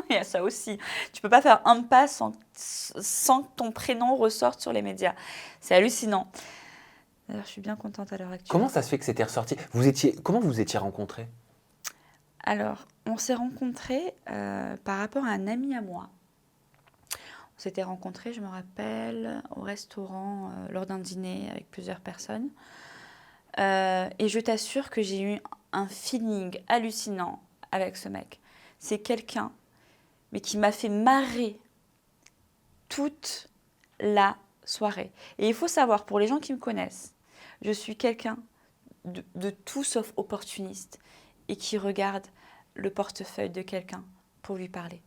Il y a ça aussi. Tu peux pas faire un pas sans que ton prénom ressorte sur les médias. C'est hallucinant. D'ailleurs, je suis bien contente à l'heure Comment actuelle. ça se fait que c'était ressorti? Comment vous étiez rencontrés? Alors, on s'est rencontrés par rapport à un ami à moi. On s'était rencontrés, je me rappelle, au restaurant lors d'un dîner avec plusieurs personnes. Et je t'assure que j'ai eu un feeling hallucinant avec ce mec. C'est quelqu'un, mais qui m'a fait marrer toute la soirée. Et il faut savoir, pour les gens qui me connaissent, je suis quelqu'un de tout sauf opportuniste et qui regarde le portefeuille de quelqu'un pour lui parler.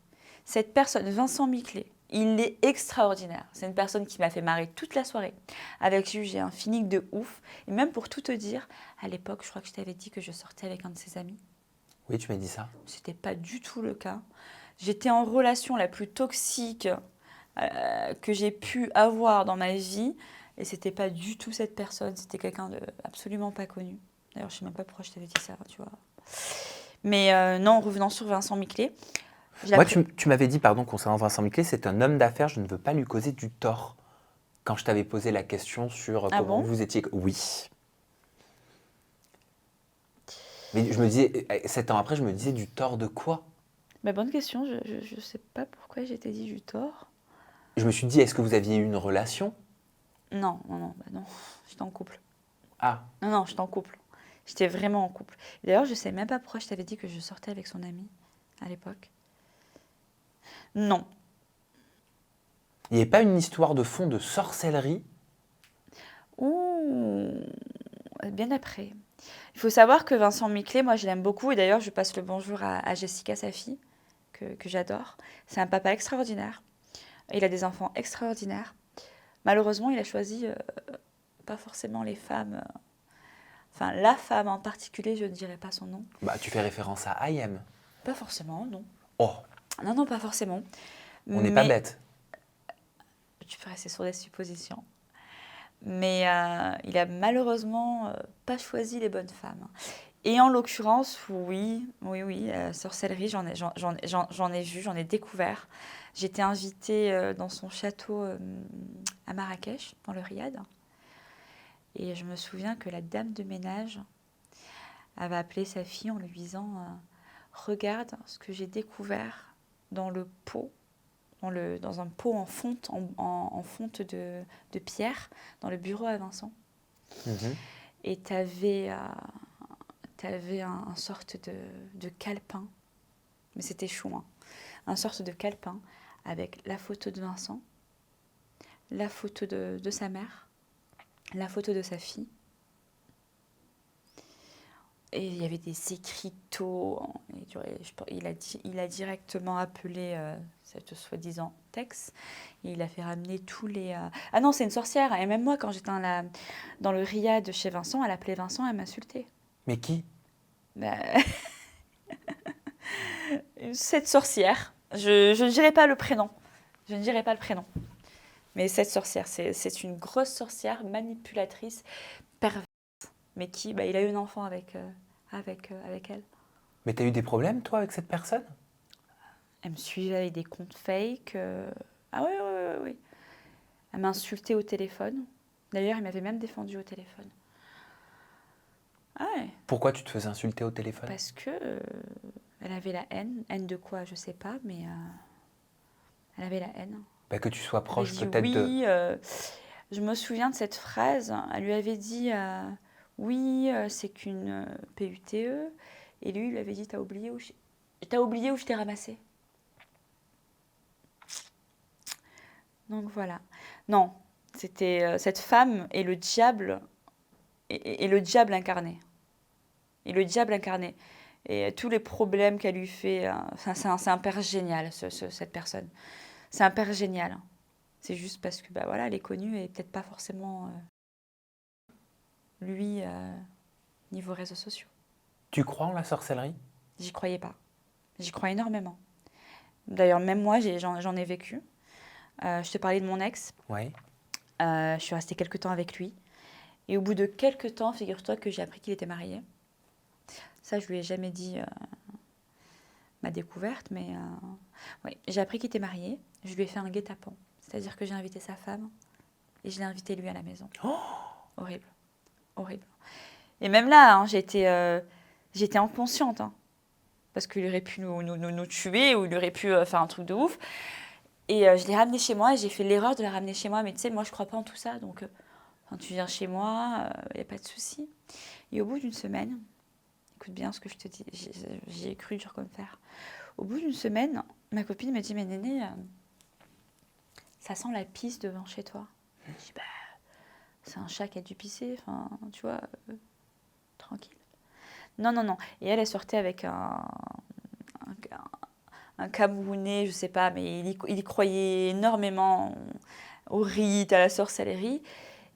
Cette personne, Vincent Miclet, il est extraordinaire. C'est une personne qui m'a fait marrer toute la soirée. Avec lui, j'ai un feeling de ouf. Et même pour tout te dire, à l'époque, je crois que je t'avais dit que je sortais avec un de ses amis. Oui, tu m'as dit ça. C'était pas du tout le cas. J'étais en relation la plus toxique que j'ai pu avoir dans ma vie. Et c'était pas du tout cette personne. C'était quelqu'un de absolument pas connu. D'ailleurs, je sais même pas pourquoi je t'avais dit ça, tu vois. Mais non, revenant sur Vincent Miclet, Moi, tu m'avais dit, pardon, concernant Vincent Miclet, c'est un homme d'affaires, je ne veux pas lui causer du tort. Quand je t'avais posé la question sur Ah comment bon? vous étiez. Oui. Mais je me disais, 7 ans après, je me disais du tort de quoi? Bah, bonne question, je sais pas pourquoi j'étais dit du tort. Je me suis dit, est-ce que vous aviez eu une relation? Non, non, non, bah non, j'étais en couple. Ah, Non, non, j'étais en couple. J'étais vraiment en couple. D'ailleurs, je sais même pas pourquoi je t'avais dit que je sortais avec son ami à l'époque. Non. il n'y avait pas une histoire de fond de sorcellerie? Ouh, bien après. Il faut savoir que Vincent Miclet, moi je l'aime beaucoup et d'ailleurs je passe le bonjour à Jessica, sa fille, que j'adore. C'est un papa extraordinaire. Il a des enfants extraordinaires. Malheureusement, il a choisi pas forcément les femmes. Enfin, la femme en particulier, je ne dirais pas son nom. Bah, tu fais référence à Ayem. Pas forcément, non. Oh, Non, non, pas forcément. on n'est pas Mais bête. tu peux rester sur des suppositions. Mais il a malheureusement pas choisi les bonnes femmes. Et en l'occurrence, oui, oui, oui, sorcellerie, j'en ai vu, j'en ai découvert. J'étais invitée dans son château à Marrakech, dans le Riad. Et je me souviens que la dame de ménage avait appelé sa fille en lui disant regarde ce que j'ai découvert dans le pot, dans un pot en fonte, en fonte de pierre, dans le bureau à Vincent. Mhm. Et tu avais, un sorte de calepin, mais c'était chou, hein, un sorte de calepin avec la photo de Vincent, la photo de sa mère, la photo de sa fille. Et il y avait des écriteaux. Il a directement appelé cette soi-disant Tex. Et il a fait ramener tous les... Ah non, c'est une sorcière. Et même moi, quand j'étais dans le riad chez Vincent, elle appelait Vincent, elle m'insultait. Mais qui? Bah, cette sorcière, je ne dirai pas le prénom. Je ne dirai pas le prénom. Mais cette sorcière, c'est une grosse sorcière manipulatrice, perverse. Mais qui, bah, il a eu un enfant avec elle. Mais t'as eu des problèmes, toi, avec cette personne? Elle me suivait avec des comptes fake. Ah oui, oui, oui, oui. Elle m'a insultée au téléphone. D'ailleurs, elle m'avait même défendue au téléphone. Ah ouais, Pourquoi tu te faisais insulter au téléphone? parce que elle avait la haine. Haine de quoi, je sais pas, mais elle avait la haine. Bah, que tu sois Elle avait proche dit peut-être de... oui. Je me souviens de cette phrase. Elle lui avait dit oui, c'est qu'une PUTE. Et lui, il lui avait dit t'as oublié où je t'ai ramassé. Donc voilà. Non, c'était cette femme et le diable et le diable incarné. Et le diable incarné. Et tous les problèmes qu'elle lui fait. Enfin, c'est un père génial, cette personne. C'est un père génial. C'est juste parce que bah, voilà, elle est connue et peut-être pas forcément lui niveau réseaux sociaux. Tu crois en la sorcellerie? J'y croyais pas. J'y crois énormément. D'ailleurs, même moi, j'en ai vécu. Je te parlais de mon ex. Oui. Je suis restée quelques temps avec lui. Et au bout de quelques temps, figure-toi que j'ai appris qu'il était marié. Ça, je lui ai jamais dit ma découverte, mais oui, j'ai appris qu'il était marié. Je lui ai fait un guet-apens. C'est-à-dire que j'ai invité sa femme et je l'ai invité lui à la maison. Oh, Horrible, horrible. Et même là, hein, j'étais inconsciente. Hein, parce qu'il aurait pu nous tuer ou il aurait pu faire un truc de ouf. Et je l'ai ramené chez moi et j'ai fait l'erreur de la ramener chez moi. Mais tu sais, moi, je crois pas en tout ça. Donc, quand tu viens chez moi, il n'y a pas de souci. Et au bout d'une semaine, écoute bien ce que je te dis, j'y ai cru dur comme fer. Au bout d'une semaine, ma copine m'a dit, mais Néné, ça sent la pisse devant chez toi. Je dis, bah, c'est un chat qui a dû pisser, enfin, tu vois, tranquille. Non, non, non. Et elle sortait avec un Camerounais, je sais pas, mais il y croyait énormément au rite, à la sorcellerie.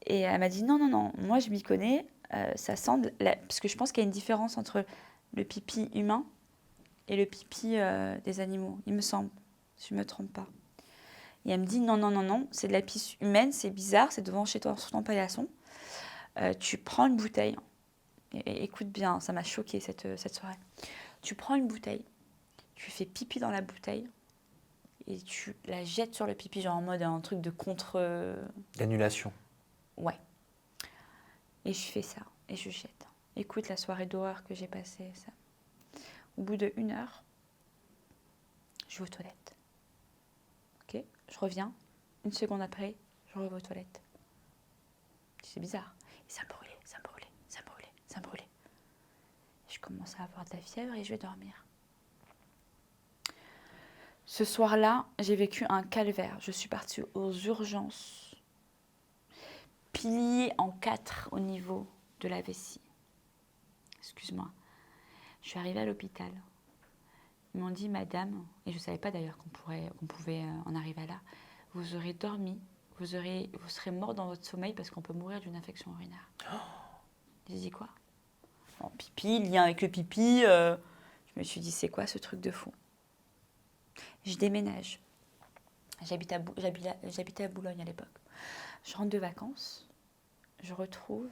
Et elle m'a dit, non, non, non, moi je m'y connais, ça sent, parce que je pense qu'il y a une différence entre le pipi humain et le pipi des animaux, il me semble, si je ne me trompe pas. Et elle me dit, non, non, non, non, c'est de la pisse humaine, c'est bizarre, c'est devant chez toi sur ton paillasson. Tu prends une bouteille, et écoute bien, ça m'a choquée cette soirée. Tu prends une bouteille, tu fais pipi dans la bouteille, et tu la jettes sur le pipi, genre en mode un truc de contre... d'annulation. Ouais. Et je fais ça, et je jette. Écoute la soirée d'horreur que j'ai passée, ça. Au bout de 1 heure, je vais aux toilettes. Ok, je reviens. 1 seconde après, je reviens aux toilettes. C'est bizarre. Et ça me brûlait, ça me brûlait, ça me brûlait, ça me brûlait. Je commence à avoir de la fièvre et je vais dormir. Ce soir-là, j'ai vécu un calvaire. Je suis partie aux urgences, pliée en 4 au niveau de la vessie. Excuse-moi. Je suis arrivée à l'hôpital. Ils m'ont dit, madame, et je ne savais pas d'ailleurs qu'on pouvait en arriver là, vous aurez dormi, vous serez mort dans votre sommeil parce qu'on peut mourir d'une infection urinaire. J'ai dit quoi? Bon, pipi, lien avec le pipi. Je me suis dit, c'est quoi ce truc de fou? Je déménage. J'habitais à Boulogne à l'époque. Je rentre de vacances. Je retrouve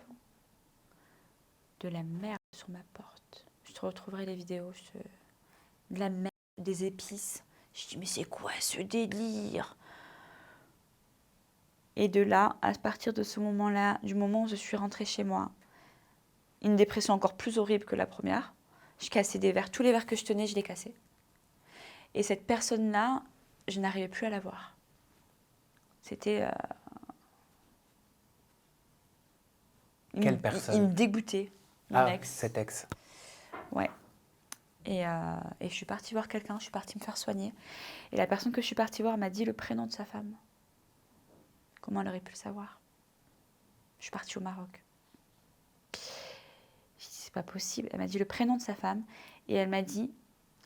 de la merde sur ma porte. Je te retrouverai les vidéos. De la merde, des épices. Je dis, mais c'est quoi ce délire? Et de là, à partir de ce moment-là, du moment où je suis rentrée chez moi, une dépression encore plus horrible que la première. Je cassais des verres. Tous les verres que je tenais, je les cassais. Et cette personne-là, je n'arrivais plus à la voir. C'était... Quelle personne? Il me dégoûtait, mon ex. Cet ex. Ouais. Et je suis partie voir quelqu'un, je suis partie me faire soigner. Et la personne que je suis partie voir m'a dit le prénom de sa femme. Comment elle aurait pu le savoir? Je suis partie au Maroc. Je dis, c'est pas possible. Elle m'a dit le prénom de sa femme. Et elle m'a dit,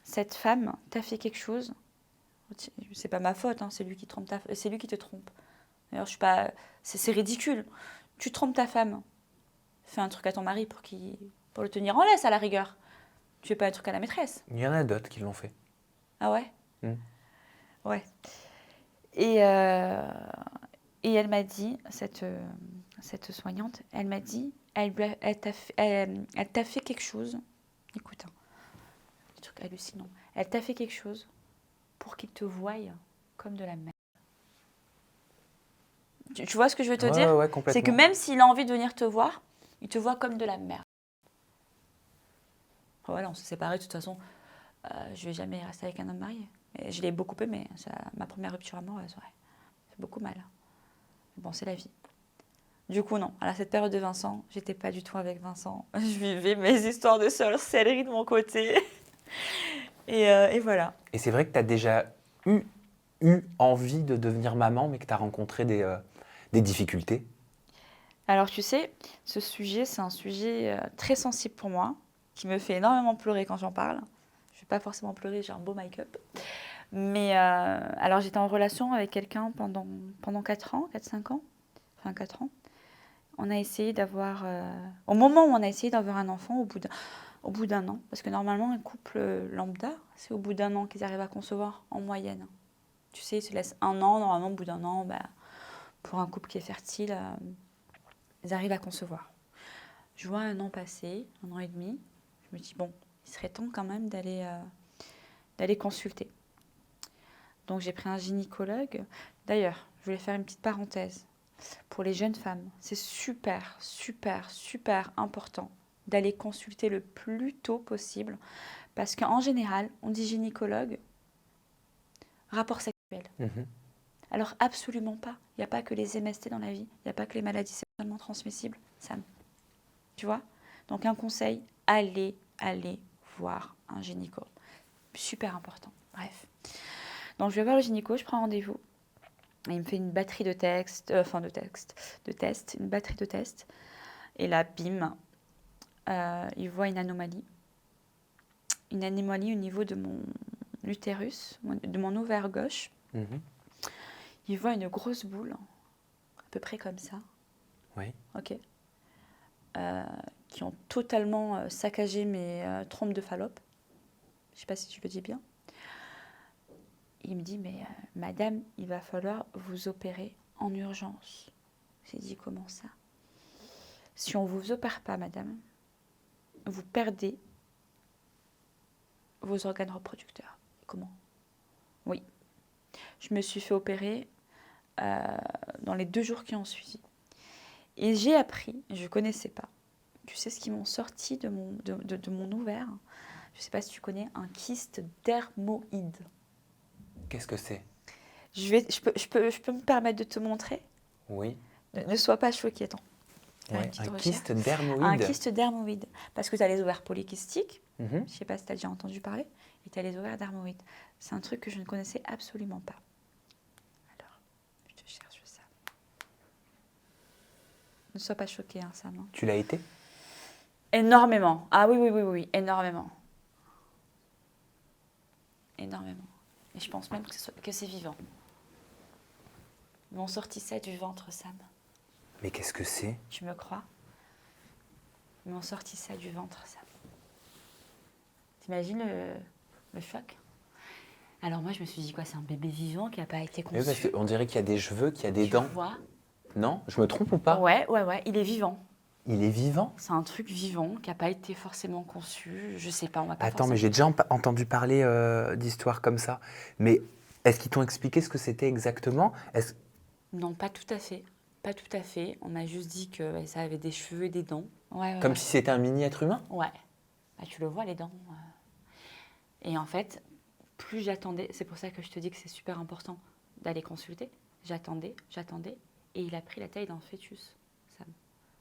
cette femme t'a fait quelque chose. C'est pas ma faute, hein, c'est lui qui te trompe. D'ailleurs, je suis pas. C'est ridicule. Tu trompes ta femme. Fais un truc à ton mari pour le tenir en laisse à la rigueur. Tu fais pas un truc à la maîtresse. Il y en a d'autres qui l'ont fait. Ah ouais? Ouais. Et elle m'a dit, cette soignante, elle m'a dit, elle t'a fait quelque chose. Écoute, un truc hallucinant. Elle t'a fait quelque chose pour qu'il te voie comme de la merde. Tu vois ce que je veux te dire? Ouais, complètement. C'est que même s'il a envie de venir te voir, il te voit comme de la merde. Après, voilà, on s'est séparés, de toute façon, je vais jamais rester avec un homme marié. Et je l'ai beaucoup aimé, ma première rupture amoureuse, ouais. C'est beaucoup mal. Mais bon, c'est la vie. Du coup, non. À cette période de Vincent, j'étais pas du tout avec Vincent. Je vivais mes histoires de sorcellerie de mon côté. Et voilà. Et c'est vrai que tu as déjà eu envie de devenir maman, mais que tu as rencontré des difficultés. Alors, tu sais, ce sujet, c'est un sujet très sensible pour moi, qui me fait énormément pleurer quand j'en parle. Je vais pas forcément pleurer, j'ai un beau make-up. Mais alors, j'étais en relation avec quelqu'un pendant 4 ans, 4-5 ans. Enfin, 4 ans. On a essayé d'avoir... au moment où on a essayé d'avoir un enfant, au bout d'un an, parce que normalement, un couple lambda, c'est au bout d'un an qu'ils arrivent à concevoir, en moyenne. Tu sais, ils se laissent un an, normalement, au bout d'un an, pour un couple qui est fertile, ils arrivent à concevoir. Je vois un an passé, 1 an et demi, je me dis, bon, il serait temps quand même d'aller consulter. Donc j'ai pris un gynécologue. D'ailleurs, je voulais faire une petite parenthèse. Pour les jeunes femmes, c'est super, super, super important d'aller consulter le plus tôt possible. Parce qu'en général, on dit gynécologue, rapport sexuel. Alors absolument pas. Il n'y a pas que les MST dans la vie. Il n'y a pas que les maladies sexuellement transmissibles. Sam. Tu vois? Donc un conseil, allez voir un gynéco. Super important. Bref. Donc je vais voir le gynéco, je prends rendez-vous. Et il me fait une batterie de tests, une batterie de tests. Et là, bim, il voit une anomalie. Une anomalie au niveau de mon utérus, de mon ovaire gauche. Il voit une grosse boule, à peu près comme ça. Oui. Ok. Qui ont totalement saccagé mes trompes de Fallope. Je ne sais pas si tu le dis bien. Il me dit, mais madame, il va falloir vous opérer en urgence. J'ai dit, comment ça? Si on ne vous opère pas, madame, vous perdez vos organes reproducteurs. Comment? Oui. Je me suis fait opérer dans les 2 jours qui ont suivi. Et j'ai appris, je ne connaissais pas, tu sais ce qu'ils m'ont sorti de mon ovaire? Je ne sais pas si tu connais un kyste dermoïde. Qu'est-ce que c'est? Je peux me permettre de te montrer? Oui. Ne sois pas choquée, attends. Ouais, un kyste dermoïde. Un kyste dermoïde. Parce que tu as les ovaires polykystiques, je ne Mhm. sais pas si tu as déjà entendu parler, et tu as les ovaires dermoïdes. C'est un truc que je ne connaissais absolument pas. Alors, je te cherche ça. Ne sois pas choquée, hein, Sam. Hein. Tu l'as été? Énormément. Ah oui, énormément. Énormément. Et je pense même que c'est vivant. Ils m'ont sorti ça du ventre, Sam. Mais qu'est-ce que c'est? Tu me crois? Ils m'ont sorti ça du ventre, Sam. T'imagines le choc? Alors moi, je me suis dit quoi? C'est un bébé vivant qui n'a pas été conçu. Oui, parce qu'on dirait qu'il y a des cheveux, qu'il y a des dents. Tu vois? Non? Je me trompe ou pas? Ouais, il est vivant. Il est vivant? C'est un truc vivant qui n'a pas été forcément conçu. Je sais pas, on m'a pas Attends, mais j'ai déjà entendu parler d'histoires comme ça. Mais est-ce qu'ils t'ont expliqué ce que c'était exactement? Non, pas tout à fait. Pas tout à fait. On m'a juste dit que ça avait des cheveux et des dents. Ouais, Comme si c'était un mini-être humain? Ouais. Bah, tu le vois, les dents. Et en fait, plus j'attendais, c'est pour ça que je te dis que c'est super important d'aller consulter. J'attendais, et il a pris la taille d'un fœtus, Sam.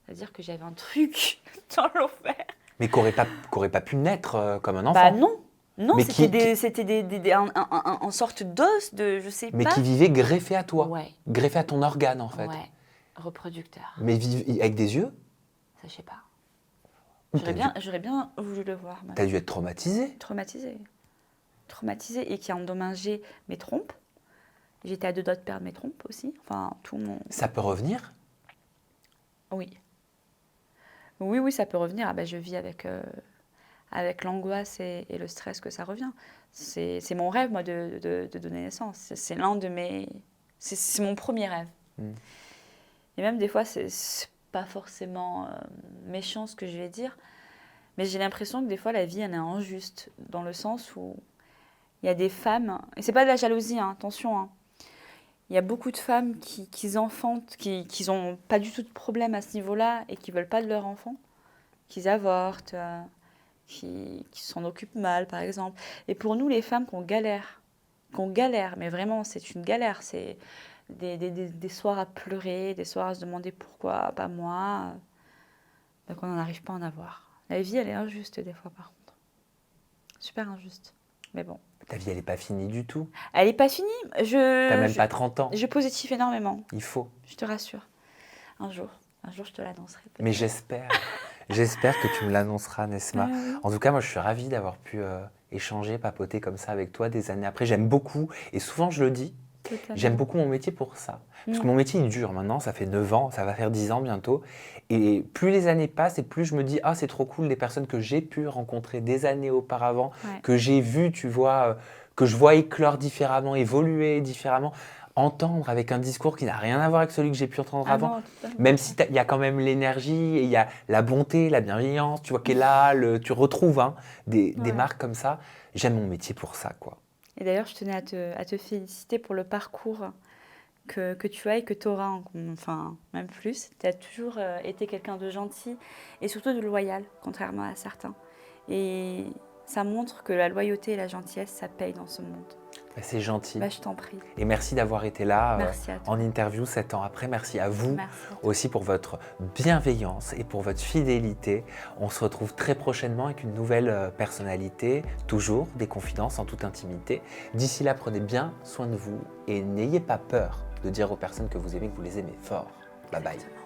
C'est-à-dire que j'avais un truc dans l'ovaire. Mais qu'aurait pas pu naître comme un enfant? Bah non, Mais c'était en sorte d'os, je sais mais pas. qui vivait greffé à toi? Ouais, Greffé à ton organe, en fait? ouais, reproducteur. Mais avec des yeux? Ça, je sais pas. Ou J'aurais bien voulu le voir. T'as dû être traumatisée? Traumatisée et qui a endommagé mes trompes. J'étais à 2 doigts de perdre mes trompes aussi. Enfin, tout mon... Ça peut revenir? Oui. Oui, ça peut revenir. Ah ben, je vis avec l'angoisse et le stress que ça revient. C'est mon rêve, moi, de donner naissance. C'est l'un de mes... C'est mon premier rêve. Et même des fois, c'est pas forcément méchant ce que je vais dire, mais j'ai l'impression que des fois, la vie, elle est injuste, dans le sens où il y a des femmes, et c'est pas de la jalousie, hein, attention, hein. Il y a beaucoup de femmes qui enfantent, qui n'ont pas du tout de problème à ce niveau-là et qui ne veulent pas de leur enfant, qui avortent, qui s'en occupent mal, par exemple. Et pour nous, les femmes qu'on galère, mais vraiment, c'est une galère. C'est des soirs à pleurer, des soirs à se demander pourquoi pas moi. Donc on n'en arrive pas à en avoir. La vie, elle est injuste des fois, par contre. Super injuste. Mais bon. Ta vie, elle n'est pas finie du tout. Elle n'est pas finie. T'as même pas 30 ans. Je positive énormément. Il faut. Je te rassure. Un jour, je te l'annoncerai. Peut-être. Mais j'espère que tu me l'annonceras, Nesma. Oui. En tout cas, moi, je suis ravie d'avoir pu échanger, papoter comme ça avec toi des années après. J'aime beaucoup, et souvent je le dis, Totalement. j'aime beaucoup mon métier pour ça. Parce que mon métier, il dure maintenant, ça fait 9 ans, ça va faire 10 ans bientôt. Et plus les années passent, et plus je me dis, ah, c'est trop cool, des personnes que j'ai pu rencontrer des années auparavant, que j'ai vues, tu vois, que je vois éclore différemment, évoluer différemment, entendre avec un discours qui n'a rien à voir avec celui que j'ai pu entendre avant. Non, Même si il y a quand même l'énergie, et il y a la bonté, la bienveillance, tu vois, qui est là, tu retrouves des marques comme ça. J'aime mon métier pour ça, quoi. Et d'ailleurs, je tenais à te féliciter pour le parcours que tu as et que tu auras, enfin, même plus. Tu as toujours été quelqu'un de gentil et surtout de loyal, contrairement à certains. Et ça montre que la loyauté et la gentillesse, ça paye dans ce monde. Bah, c'est gentil. Bah, je t'en prie. Et merci d'avoir été là Merci à toi. en interview 7 ans après. Merci à vous Merci à toi. aussi pour votre bienveillance et pour votre fidélité. On se retrouve très prochainement avec une nouvelle personnalité, toujours des confidences en toute intimité. D'ici là, prenez bien soin de vous et n'ayez pas peur de dire aux personnes que vous aimez que vous les aimez fort. Bye bye.